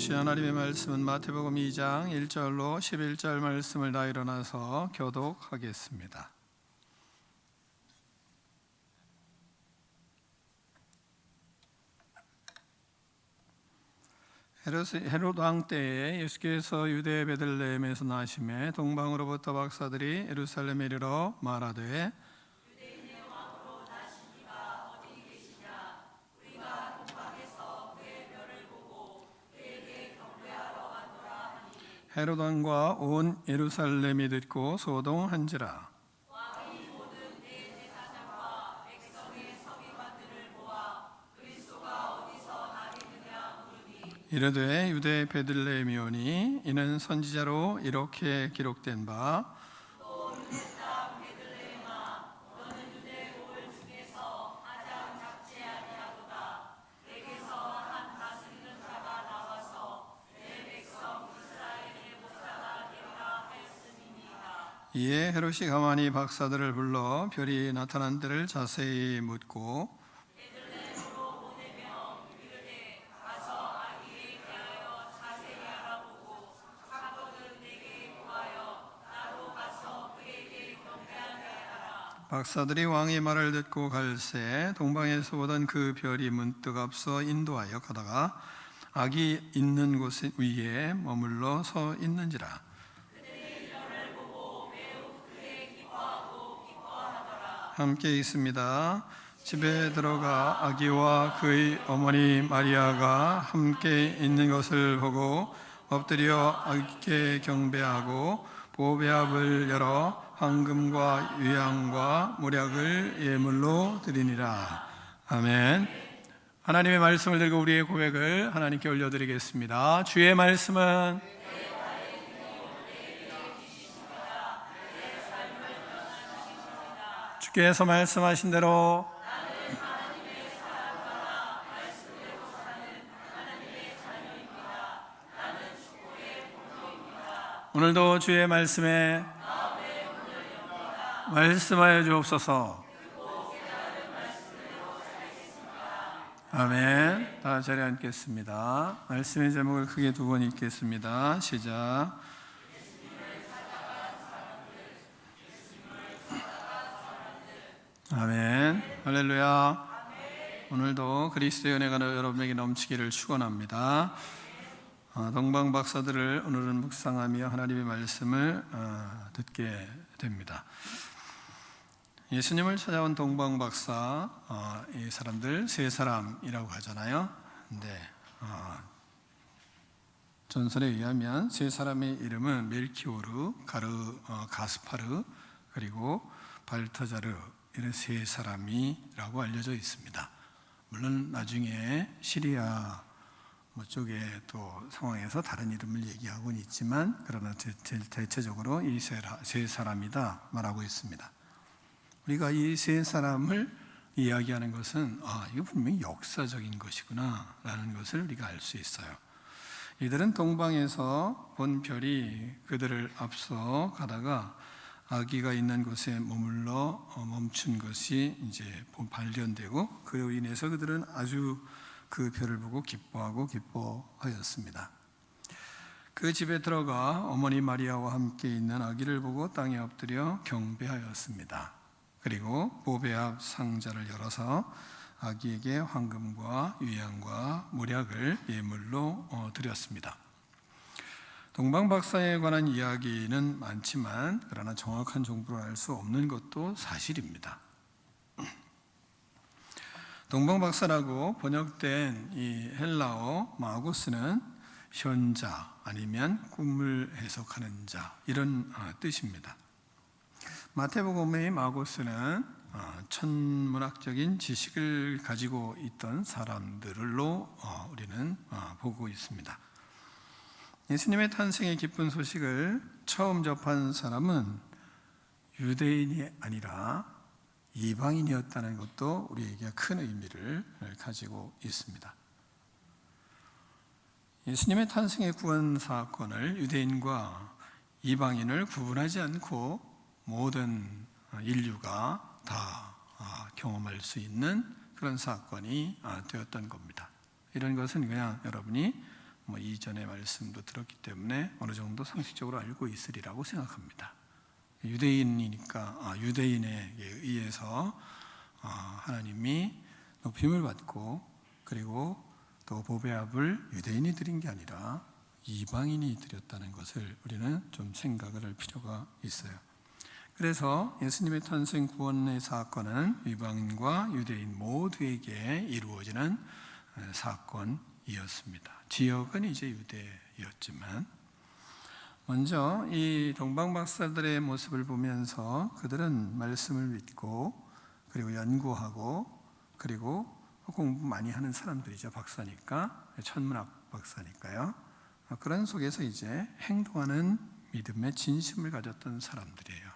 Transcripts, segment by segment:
주신 하나님의 말씀은 마태복음 2장 1절로 11절 말씀을 다 일어나서 교독하겠습니다. 헤롯 왕 때에 예수께서 유대 베들레헴에서 나심에 동방으로부터 박사들이 예루살렘에 이르러 말하되 유대인의 왕으로 나시니가 어디 계시냐? 우리가 동방에서 그의 별을 보고 그에게 경배하러 가노라 하니 헤롯 왕과 온 예루살렘이 듣고 소동한지라. 왕이 모든 대제사장과 백성의 서기관들을 모아 그리스도가 어디서 나겠느냐 물으니 이르되 유대 베들레헴이오니 이는 선지자로 이렇게 기록된 바 또 유대 땅 베들레헴아 너는 유대 고을 중에서 가장 작지 아니하도다. 내게서 한 다스리는 자가 나와서 내 백성 이스라엘의 목자가 되리라 하였음이니이다. 이에 헤롯이 가만히 박사들을 불러 별이 나타난 때를 자세히 묻고 베들레헴으로 보내며 이르되 가서 아기에 대하여 자세히 알아보고 사건을 내게 구하여 나도 가서 그에게 경배하게 하라. 박사들이 왕의 말을 듣고 갈새 동방에서 보던 그 별이 문득 앞서 인도하여 가다가 아기 있는 곳 위에 머물러 서 있는지라. 함께 있습니다. 집에 들어가 아기와 그의 어머니 마리아가 함께 있는 것을 보고 엎드려 아기께 경배하고 보배압을 열어 황금과 유향과 몰약을 예물로 드리니라. 아멘. 하나님의 말씀을 들고 우리의 고백을 하나님께 올려드리겠습니다. 주의 말씀은 주께서 말씀하신 대로 오늘도 주의 말씀에 말씀하여 주옵소서. 아멘. 다 자리에 앉겠습니다. 말씀의 제목을 크게 두 번 읽겠습니다. 시작. 아멘. 할렐루야. 오늘도 그리스도의 은혜가 여러분에게 넘치기를 축원합니다. 동방 박사들을 오늘은 묵상하며 하나님의 말씀을 듣게 됩니다. 예수님을 찾아온 동방 박사, 이 사람들 세 사람이라고 하잖아요. 근데 전설에 의하면 세 사람의 이름은 멜키오르, 가스파르, 그리고 발타자르, 이런 세 사람이라고 알려져 있습니다. 물론 나중에 시리아 쪽에 또 상황에서 다른 이름을 얘기하고는 있지만 그러나 대체적으로 이 세 사람이다 말하고 있습니다. 우리가 이 세 사람을 이야기하는 것은 이거 분명히 역사적인 것이구나 라는 것을 우리가 알 수 있어요. 이들은 동방에서 본 별이 그들을 앞서 가다가 아기가 있는 곳에 머물러 멈춘 것이 이제 발견되고 그로 인해서 그들은 아주 그 별을 보고 기뻐하였습니다. 그 집에 들어가 어머니 마리아와 함께 있는 아기를 보고 땅에 엎드려 경배하였습니다. 그리고 보배압 상자를 열어서 아기에게 황금과 유향과 몰약을 예물로 드렸습니다. 동방 박사에 관한 이야기는 많지만 그러나 정확한 정보를 알 수 없는 것도 사실입니다. 동방 박사라고 번역된 이 헬라어 마고스는 현자 아니면 꿈을 해석하는 자 이런 뜻입니다. 마태복음의 마고스는 천문학적인 지식을 가지고 있던 사람들로 우리는 보고 있습니다. 예수님의 탄생의 기쁜 소식을 처음 접한 사람은 유대인이 아니라 이방인이었다는 것도 우리에게 큰 의미를 가지고 있습니다. 예수님의 탄생의 구원 사건을 유대인과 이방인을 구분하지 않고 모든 인류가 다 경험할 수 있는 그런 사건이 되었던 겁니다. 이런 것은 그냥 여러분이 이전의 말씀도 들었기 때문에 어느 정도 상식적으로 알고 있으리라고 생각합니다. 유대인이니까 유대인에 의해서 하나님이 높임을 받고, 그리고 또 보배압을 유대인이 드린 게 아니라 이방인이 드렸다는 것을 우리는 좀 생각을 할 필요가 있어요. 그래서 예수님의 탄생 구원의 사건은 이방인과 유대인 모두에게 이루어지는 사건이었습니다. 지역은 이제 유대였지만, 먼저 이 동방 박사들의 모습을 보면서 그들은 말씀을 믿고, 그리고 연구하고, 그리고 공부 많이 하는 사람들이죠. 박사니까, 천문학 박사니까요. 그런 속에서 이제 행동하는 믿음의 진심을 가졌던 사람들이에요.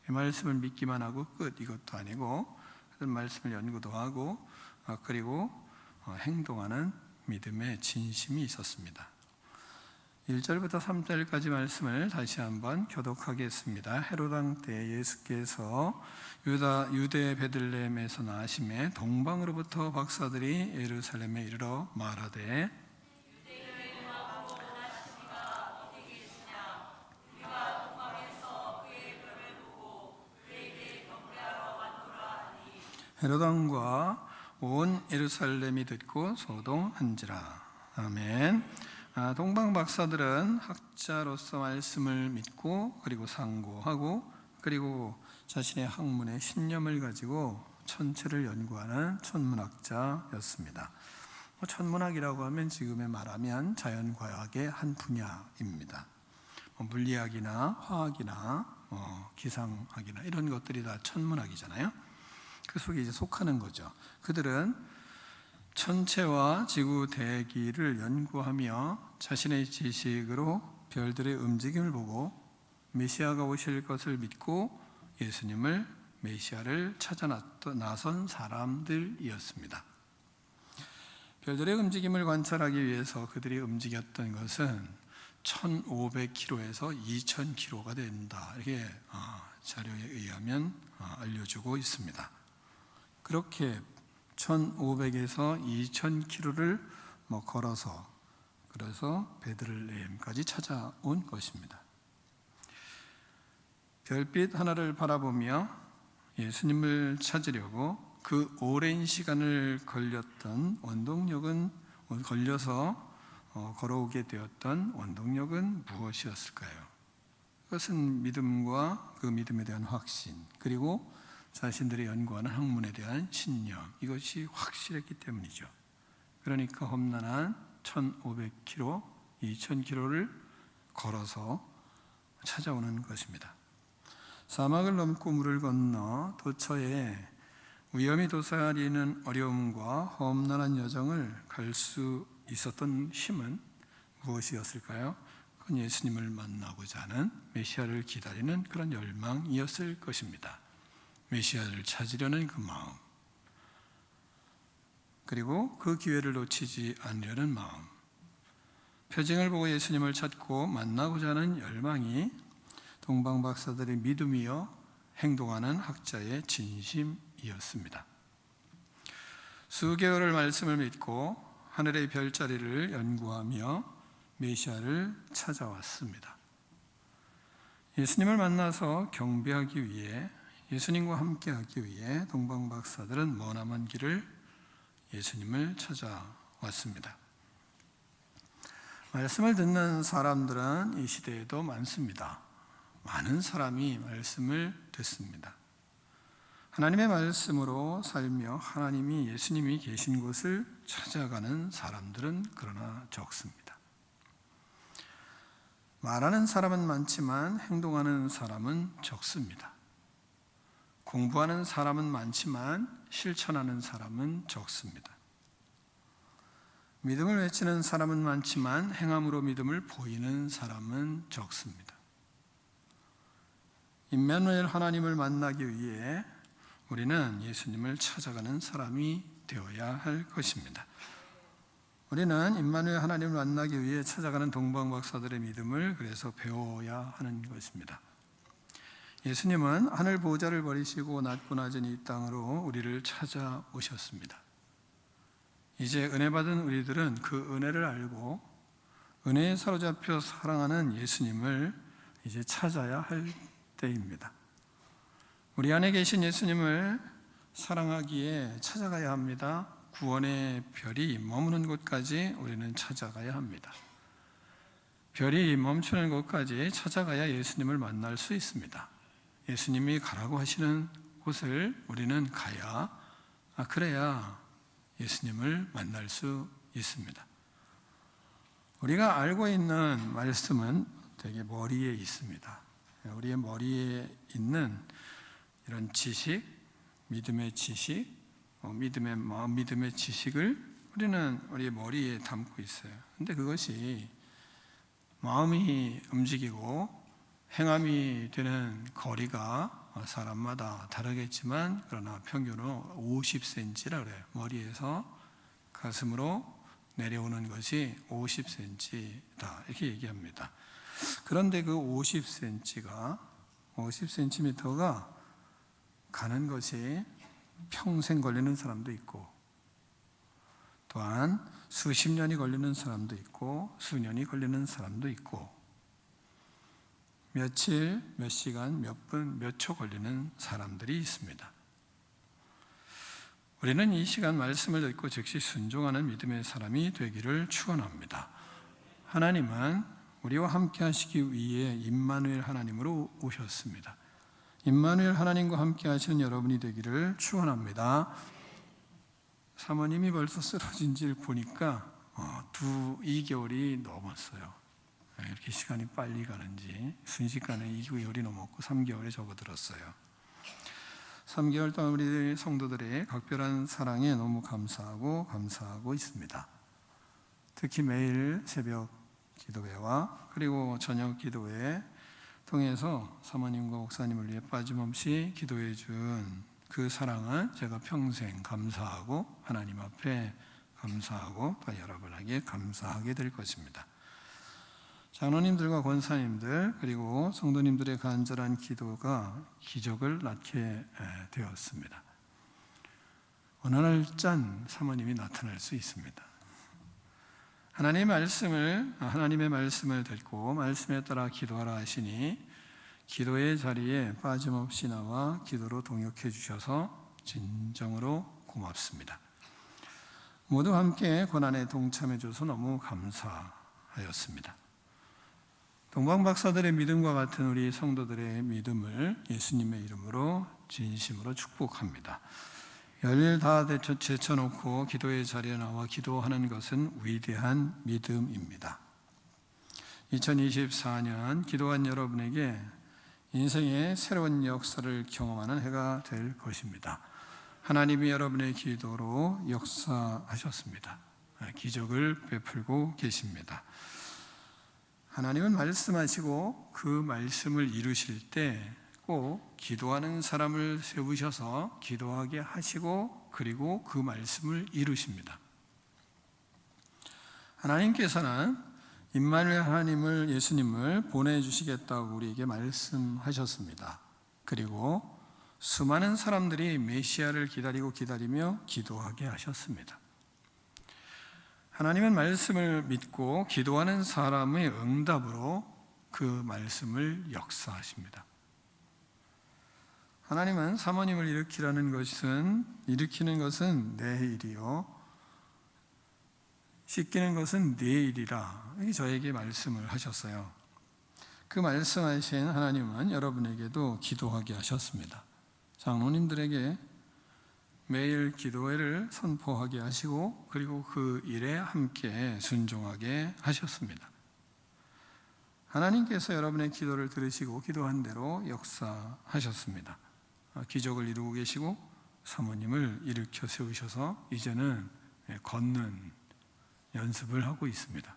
이 말씀을 믿기만 하고 끝, 이것도 아니고 그들 말씀을 연구도 하고, 그리고 행동하는 믿음의 진심이 있었습니다. 1절부터 3절까지 말씀을 다시 한번 교독하겠습니다. 헤롯 왕 때 예수께서 유대 베들레헴에서 나심에 동방으로부터 박사들이 예루살렘에 이르러 말하되 헤롯 왕과 온 예루살렘이 듣고 소동한지라. 아멘. 동방 박사들은 학자로서 말씀을 믿고, 그리고 상고하고, 그리고 자신의 학문에 신념을 가지고 천체를 연구하는 천문학자였습니다. 천문학이라고 하면 지금의 말하면 자연과학의 한 분야입니다. 물리학이나 화학이나 기상학이나 이런 것들이 다 천문학이잖아요. 그 속에 이제 속하는 거죠. 그들은 천체와 지구 대기를 연구하며 자신의 지식으로 별들의 움직임을 보고 메시아가 오실 것을 믿고 예수님을, 메시아를 찾아 나선 사람들이었습니다. 별들의 움직임을 관찰하기 위해서 그들이 움직였던 것은 1500km에서 2000km가 된다, 이렇게 자료에 의하면 알려주고 있습니다. 그렇게 1500에서 2000km를 걸어서, 그래서 베들레헴까지 찾아온 것입니다. 별빛 하나를 바라보며 예수님을 찾으려고 그 오랜 시간을 걸려서 걸어오게 되었던 원동력은 무엇이었을까요? 그것은 믿음과 그 믿음에 대한 확신, 그리고 자신들이 연구하는 학문에 대한 신념, 이것이 확실했기 때문이죠. 그러니까 험난한 1500km, 2000km를 걸어서 찾아오는 것입니다. 사막을 넘고 물을 건너 도처에 위험이 도사리는 어려움과 험난한 여정을 갈 수 있었던 힘은 무엇이었을까요? 그건 예수님을 만나고자 하는, 메시아를 기다리는 그런 열망이었을 것입니다. 메시아를 찾으려는 그 마음, 그리고 그 기회를 놓치지 않으려는 마음, 표징을 보고 예수님을 찾고 만나고자 하는 열망이 동방 박사들의 믿음이요 행동하는 학자의 진심이었습니다. 수개월을 말씀을 믿고 하늘의 별자리를 연구하며 메시아를 찾아왔습니다. 예수님을 만나서 경배하기 위해, 예수님과 함께하기 위해 동방 박사들은 머나먼 길을 예수님을 찾아왔습니다. 말씀을 듣는 사람들은 이 시대에도 많습니다. 많은 사람이 말씀을 듣습니다. 하나님의 말씀으로 살며 하나님이, 예수님이 계신 곳을 찾아가는 사람들은 그러나 적습니다. 말하는 사람은 많지만 행동하는 사람은 적습니다. 공부하는 사람은 많지만 실천하는 사람은 적습니다. 믿음을 외치는 사람은 많지만 행함으로 믿음을 보이는 사람은 적습니다. 임마누엘 하나님을 만나기 위해 우리는 예수님을 찾아가는 사람이 되어야 할 것입니다. 우리는 임마누엘 하나님을 만나기 위해 찾아가는 동방 박사들의 믿음을 그래서 배워야 하는 것입니다. 예수님은 하늘 보좌를 버리시고 낮고 낮은 이 땅으로 우리를 찾아오셨습니다. 이제 은혜 받은 우리들은 그 은혜를 알고 은혜에 사로잡혀 사랑하는 예수님을 이제 찾아야 할 때입니다. 우리 안에 계신 예수님을 사랑하기에 찾아가야 합니다. 구원의 별이 머무는 곳까지 우리는 찾아가야 합니다. 별이 멈추는 곳까지 찾아가야 예수님을 만날 수 있습니다. 예수님이 가라고 하시는 곳을 우리는 가야, 그래야 예수님을 만날 수 있습니다. 우리가 알고 있는 말씀은 되게 머리에 있습니다. 우리의 머리에 있는 이런 지식, 믿음의 지식, 믿음의 지식을 우리는 우리의 머리에 담고 있어요. 근데 그것이 마음이 움직이고 행함이 되는 거리가 사람마다 다르겠지만, 그러나 평균으로 50cm라 그래요. 머리에서 가슴으로 내려오는 것이 50cm다 이렇게 얘기합니다. 그런데 그 50cm가 가는 것이 평생 걸리는 사람도 있고, 또한 수십 년이 걸리는 사람도 있고, 수년이 걸리는 사람도 있고, 며칠, 몇 시간, 몇 분, 몇 초 걸리는 사람들이 있습니다. 우리는 이 시간 말씀을 듣고 즉시 순종하는 믿음의 사람이 되기를 축원합니다. 하나님은 우리와 함께 하시기 위해 임마누엘 하나님으로 오셨습니다. 임마누엘 하나님과 함께 하시는 여러분이 되기를 축원합니다. 사모님이 벌써 쓰러진 지를 보니까 2개월이 넘었어요. 이렇게 시간이 빨리 가는지 순식간에 2개월이 넘었고 3개월에 접어들었어요. 3개월 동안 우리 성도들의 각별한 사랑에 너무 감사하고 있습니다. 특히 매일 새벽 기도회와 그리고 저녁 기도회 통해서 사모님과 목사님을 위해 빠짐없이 기도해 준 그 사랑은 제가 평생 감사하고 하나님 앞에 감사하고 또 여러분에게 감사하게 될 것입니다. 장로님들과 권사님들 그리고 성도님들의 간절한 기도가 기적을 낳게 되었습니다. 어느 날 짠 사모님이 나타날 수 있습니다. 하나님의 말씀을 듣고 말씀에 따라 기도하라 하시니 기도의 자리에 빠짐없이 나와 기도로 동역해 주셔서 진정으로 고맙습니다. 모두 함께 고난에 동참해 줘서 너무 감사하였습니다. 동방박사들의 믿음과 같은 우리 성도들의 믿음을 예수님의 이름으로 진심으로 축복합니다. 열일 다 제쳐놓고 기도의 자리에 나와 기도하는 것은 위대한 믿음입니다. 2024년 기도한 여러분에게 인생의 새로운 역사를 경험하는 해가 될 것입니다. 하나님이 여러분의 기도로 역사하셨습니다. 기적을 베풀고 계십니다. 하나님은 말씀하시고 그 말씀을 이루실 때 꼭 기도하는 사람을 세우셔서 기도하게 하시고 그리고 그 말씀을 이루십니다. 하나님께서는 임마누엘 하나님을 예수님을 보내주시겠다고 우리에게 말씀하셨습니다. 그리고 수많은 사람들이 메시아를 기다리며 기도하게 하셨습니다. 하나님은 말씀을 믿고 기도하는 사람의 응답으로 그 말씀을 역사하십니다. 하나님은 사모님을 일으키는 것은 내 일이요 씻기는 것은 네 일이라 이렇게 저에게 말씀을 하셨어요. 그 말씀하신 하나님은 여러분에게도 기도하게 하셨습니다. 장로님들에게 매일 기도회를 선포하게 하시고 그리고 그 일에 함께 순종하게 하셨습니다. 하나님께서 여러분의 기도를 들으시고 기도한 대로 역사하셨습니다. 기적을 이루고 계시고 사모님을 일으켜 세우셔서 이제는 걷는 연습을 하고 있습니다.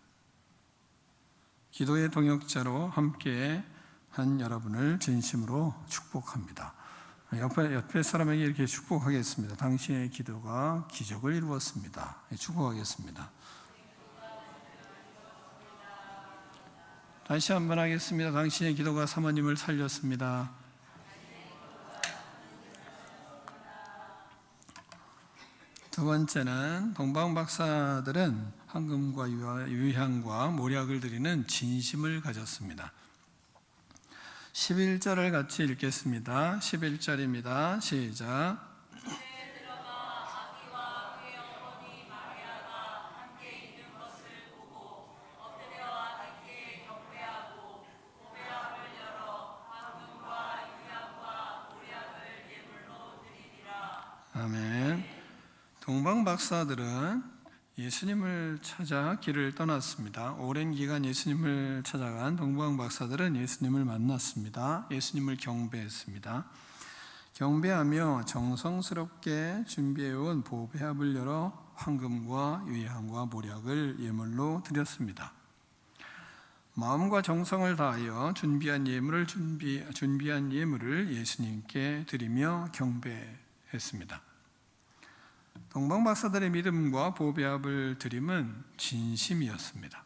기도의 동역자로 함께 한 여러분을 진심으로 축복합니다. 옆에 사람에게 이렇게 축복하겠습니다. 당신의 기도가 기적을 이루었습니다. 축복하겠습니다. 다시 한번 하겠습니다. 당신의 기도가 사모님을 살렸습니다. 두 번째는 동방 박사들은 황금과 유향과 모략을 드리는 진심을 가졌습니다. 11절을 같이 읽겠습니다. 11절입니다. 시작. 아멘. 동방 박사들은 예수님을 찾아 길을 떠났습니다. 오랜 기간 예수님을 찾아간 동방 박사들은 예수님을 만났습니다. 예수님을 경배했습니다. 경배하며 정성스럽게 준비해온 보배합을 열어 황금과 유향과 모략을 예물로 드렸습니다. 마음과 정성을 다하여 준비한 예물을 예수님께 드리며 경배했습니다. 동방 박사들의 믿음과 보배합을 드림은 진심이었습니다.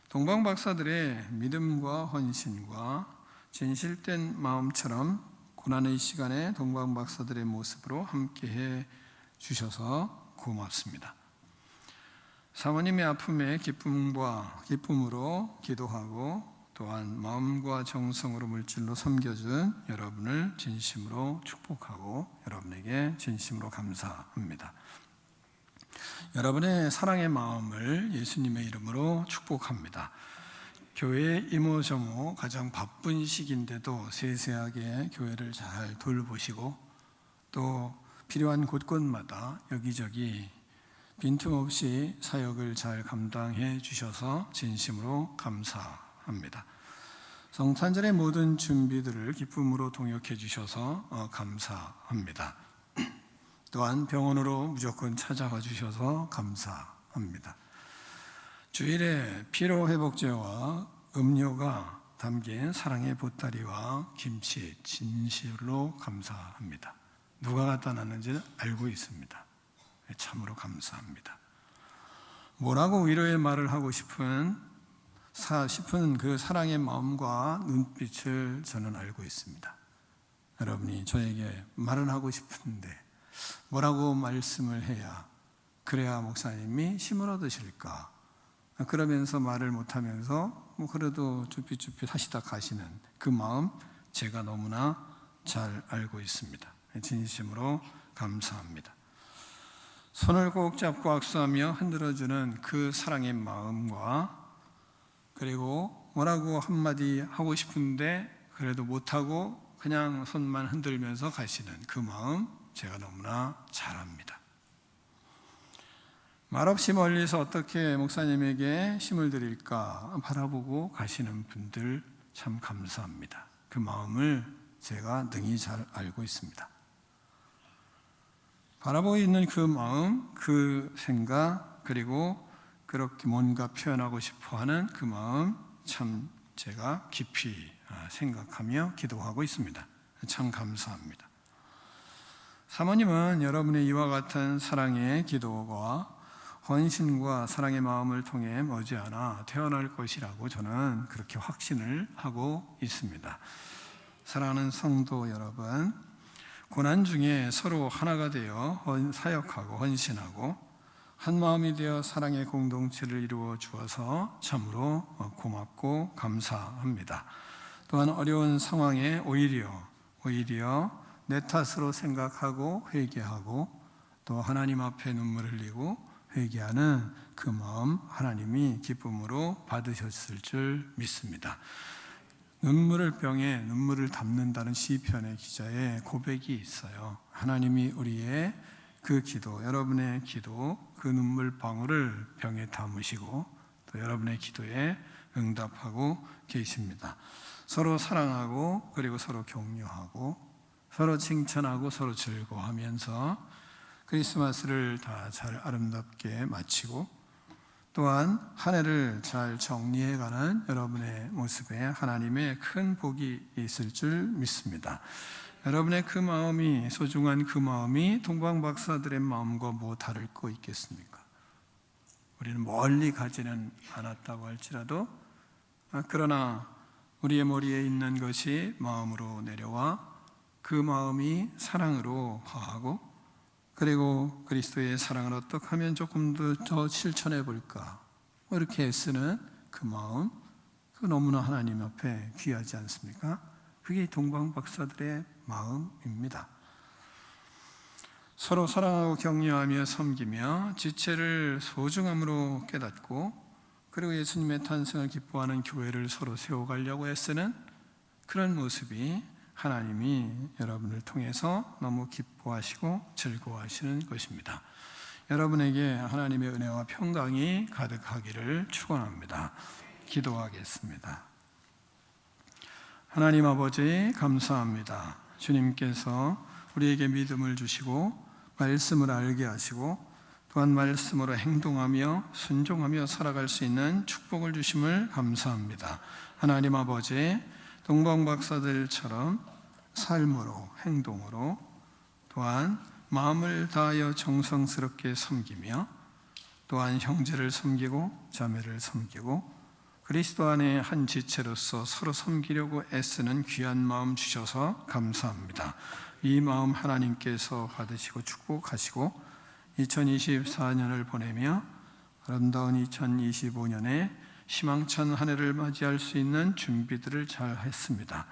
동방 박사들의 믿음과 헌신과 진실된 마음처럼 고난의 시간에 동방 박사들의 모습으로 함께해 주셔서 고맙습니다. 사모님의 아픔에 기쁨으로 기도하고 또한 마음과 정성으로 물질로 섬겨준 여러분을 진심으로 축복하고 여러분에게 진심으로 감사합니다. 여러분의 사랑의 마음을 예수님의 이름으로 축복합니다. 교회 이모저모 가장 바쁜 시기인데도 세세하게 교회를 잘 돌보시고 또 필요한 곳곳마다 여기저기 빈틈없이 사역을 잘 감당해 주셔서 진심으로 감사합니다. 성탄절의 모든 준비들을 기쁨으로 동역해 주셔서 감사합니다. 또한 병원으로 무조건 찾아와 주셔서 감사합니다. 주일에 피로회복제와 음료가 담긴 사랑의 보따리와 김치 진실로 감사합니다. 누가 갖다 놨는지 알고 있습니다. 참으로 감사합니다. 뭐라고 위로의 말을 하고 싶은 그 사랑의 마음과 눈빛을 저는 알고 있습니다. 여러분이 저에게 말을 하고 싶은데 뭐라고 말씀을 해야 그래야 목사님이 힘을 얻으실까? 그러면서 말을 못하면서 그래도 쭈삣쭈삣 하시다 가시는 그 마음 제가 너무나 잘 알고 있습니다. 진심으로 감사합니다. 손을 꼭 잡고 악수하며 흔들어주는 그 사랑의 마음과 그리고 뭐라고 한마디 하고 싶은데 그래도 못하고 그냥 손만 흔들면서 가시는 그 마음 제가 너무나 잘 압니다. 말없이 멀리서 어떻게 목사님에게 힘을 드릴까 바라보고 가시는 분들 참 감사합니다. 그 마음을 제가 능히 잘 알고 있습니다. 바라보고 있는 그 마음, 그 생각, 그리고 그렇게 뭔가 표현하고 싶어하는 그 마음 참 제가 깊이 생각하며 기도하고 있습니다. 참 감사합니다. 사모님은 여러분의 이와 같은 사랑의 기도와 헌신과 사랑의 마음을 통해 머지않아 태어날 것이라고 저는 그렇게 확신을 하고 있습니다. 사랑하는 성도 여러분, 고난 중에 서로 하나가 되어 사역하고 헌신하고 한 마음이 되어 사랑의 공동체를 이루어 주어서 참으로 고맙고 감사합니다. 또한 어려운 상황에 오히려 내 탓으로 생각하고 회개하고 또 하나님 앞에 눈물을 흘리고 회개하는 그 마음 하나님이 기쁨으로 받으셨을 줄 믿습니다. 눈물을 병에 눈물을 담는다는 시편의 기자의 고백이 있어요. 하나님이 우리의 그 기도, 여러분의 기도, 그 눈물 방울을 병에 담으시고 또 여러분의 기도에 응답하고 계십니다. 서로 사랑하고 그리고 서로 격려하고 서로 칭찬하고 서로 즐거워하면서 크리스마스를 다 잘 아름답게 마치고 또한 한 해를 잘 정리해가는 여러분의 모습에 하나님의 큰 복이 있을 줄 믿습니다. 여러분의 그 마음이 소중한 그 마음이 동방 박사들의 마음과 뭐 다를 거 있겠습니까? 우리는 멀리 가지는 않았다고 할지라도 그러나 우리의 머리에 있는 것이 마음으로 내려와 그 마음이 사랑으로 화하고 그리고 그리스도의 사랑을 어떻게 하면 조금 더 실천해 볼까, 이렇게 애쓰는 그 마음, 그 너무나 하나님 앞에 귀하지 않습니까? 그게 동방 박사들의 마음입니다. 서로 사랑하고 격려하며 섬기며 지체를 소중함으로 깨닫고, 그리고 예수님의 탄생을 기뻐하는 교회를 서로 세워가려고 애쓰는 그런 모습이 하나님이 여러분을 통해서 너무 기뻐하시고 즐거워하시는 것입니다. 여러분에게 하나님의 은혜와 평강이 가득하기를 축원합니다. 기도하겠습니다. 하나님 아버지, 감사합니다. 주님께서 우리에게 믿음을 주시고 말씀을 알게 하시고 또한 말씀으로 행동하며 순종하며 살아갈 수 있는 축복을 주심을 감사합니다. 하나님 아버지, 동방박사들처럼 삶으로, 행동으로, 또한 마음을 다하여 정성스럽게 섬기며, 또한 형제를 섬기고 자매를 섬기고 그리스도 안에 한 지체로서 서로 섬기려고 애쓰는 귀한 마음 주셔서 감사합니다. 이 마음 하나님께서 받으시고 축복하시고 2024년을 보내며 아름다운 2025년에 희망찬 한 해를 맞이할 수 있는 준비들을 잘 했습니다.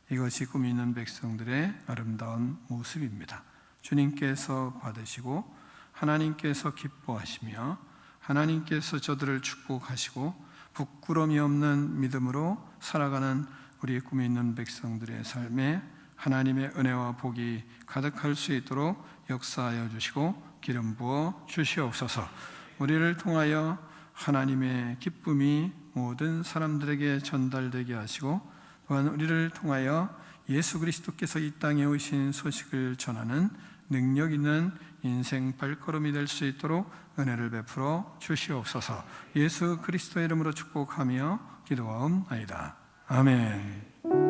이것이 꿈이 있는 백성들의 아름다운 모습입니다. 주님께서 받으시고 하나님께서 기뻐하시며 하나님께서 저들을 축복하시고 부끄러움이 없는 믿음으로 살아가는 우리 꿈이 있는 백성들의 삶에 하나님의 은혜와 복이 가득할 수 있도록 역사하여 주시고 기름 부어 주시옵소서. 우리를 통하여 하나님의 기쁨이 모든 사람들에게 전달되게 하시고, 또한 우리를 통하여 예수 그리스도께서 이 땅에 오신 소식을 전하는 능력 있는 인생 발걸음이 될 수 있도록 은혜를 베풀어 주시옵소서. 예수 그리스도의 이름으로 축복하며 기도하옵나이다. 아멘.